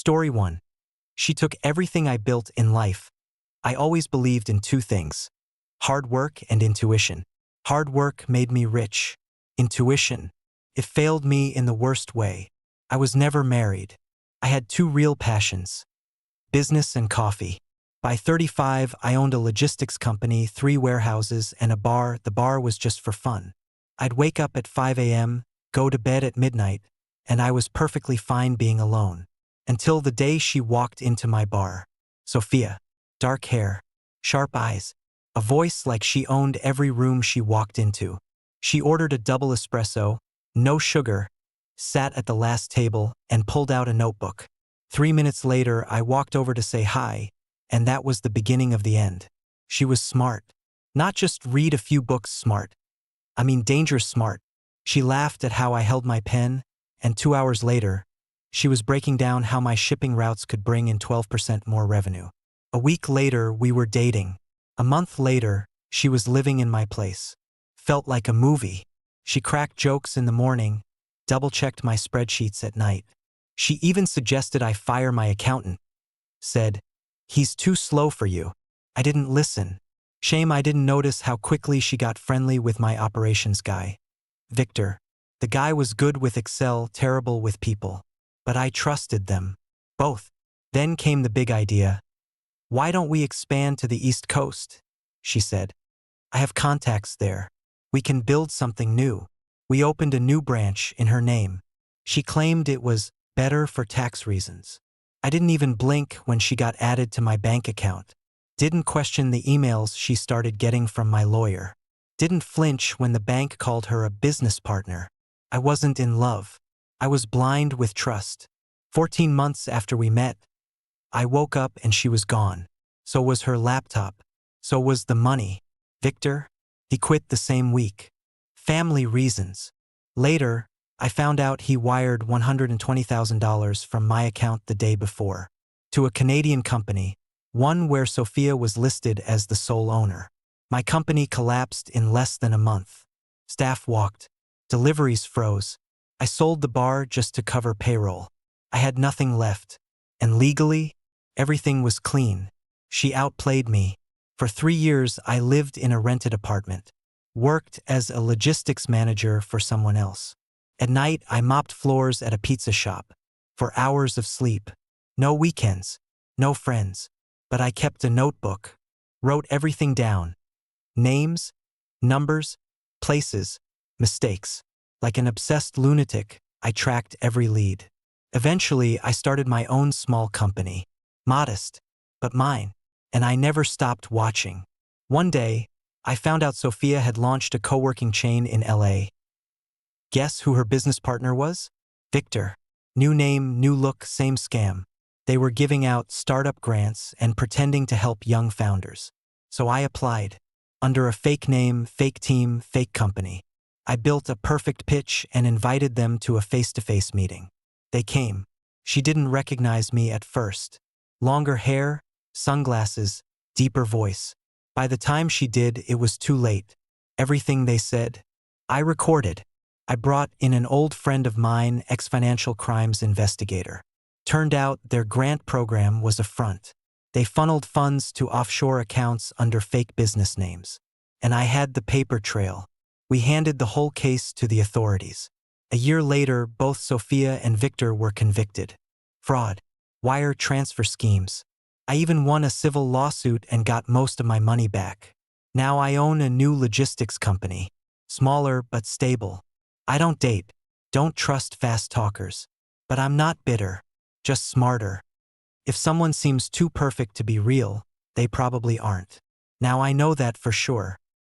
Story 1. She took everything I built in life. I always believed in two things: hard work and intuition. Hard work made me rich. Intuition, it failed me in the worst way. I was never married. I had two real passions: business and coffee. By 35, I owned a logistics company, 3 warehouses, and a bar. The bar was just for fun. I'd wake up at 5 a.m., go to bed at midnight, and I was perfectly fine being alone. Until the day she walked into my bar. Sofia. Dark hair, sharp eyes, a voice like she owned every room she walked into. She ordered a double espresso, no sugar, sat at the last table, and pulled out a notebook. 3 minutes later, I walked over to say hi, and that was the beginning of the end. She was smart. Not just read a few books smart. I mean dangerous smart. She laughed at how I held my pen, and 2 hours later, she was breaking down how my shipping routes could bring in 12% more revenue. A week later, we were dating. A month later, she was living in my place. Felt like a movie. She cracked jokes in the morning, double-checked my spreadsheets at night. She even suggested I fire my accountant. Said, "He's too slow for you." I didn't listen. Shame I didn't notice how quickly she got friendly with my operations guy, Victor. The guy was good with Excel, terrible with people. But I trusted them. Both. Then came the big idea. "Why don't we expand to the East Coast?" she said. "I have contacts there. We can build something new." We opened a new branch in her name. She claimed it was better for tax reasons. I didn't even blink when she got added to my bank account. Didn't question the emails she started getting from my lawyer. Didn't flinch when the bank called her a business partner. I wasn't in love. I was blind with trust. 14 months after we met, I woke up and she was gone. So was her laptop. So was the money. Victor, he quit the same week. Family reasons. Later, I found out he wired $120,000 from my account the day before to a Canadian company, one where Sofia was listed as the sole owner. My company collapsed in less than a month. Staff walked. Deliveries froze. I sold the bar just to cover payroll. I had nothing left. And legally, everything was clean. She outplayed me. For 3 years, I lived in a rented apartment. Worked as a logistics manager for someone else. At night, I mopped floors at a pizza shop. For hours of sleep. No weekends. No friends. But I kept a notebook. Wrote everything down. Names, numbers, places, mistakes. Like an obsessed lunatic, I tracked every lead. Eventually, I started my own small company. Modest, but mine. And I never stopped watching. One day, I found out Sofia had launched a co-working chain in LA. Guess who her business partner was? Victor. New name, new look, same scam. They were giving out startup grants and pretending to help young founders. So I applied. Under a fake name, fake team, fake company. I built a perfect pitch and invited them to a face-to-face meeting. They came. She didn't recognize me at first. Longer hair, sunglasses, deeper voice. By the time she did, it was too late. Everything they said, I recorded. I brought in an old friend of mine, ex-financial crimes investigator. Turned out their grant program was a front. They funneled funds to offshore accounts under fake business names. And I had the paper trail. We handed the whole case to the authorities. A year later, both Sofia and Victor were convicted. Fraud. Wire transfer schemes. I even won a civil lawsuit and got most of my money back. Now I own a new logistics company. Smaller but stable. I don't date. Don't trust fast talkers. But I'm not bitter. Just smarter. If someone seems too perfect to be real, they probably aren't. Now I know that for sure.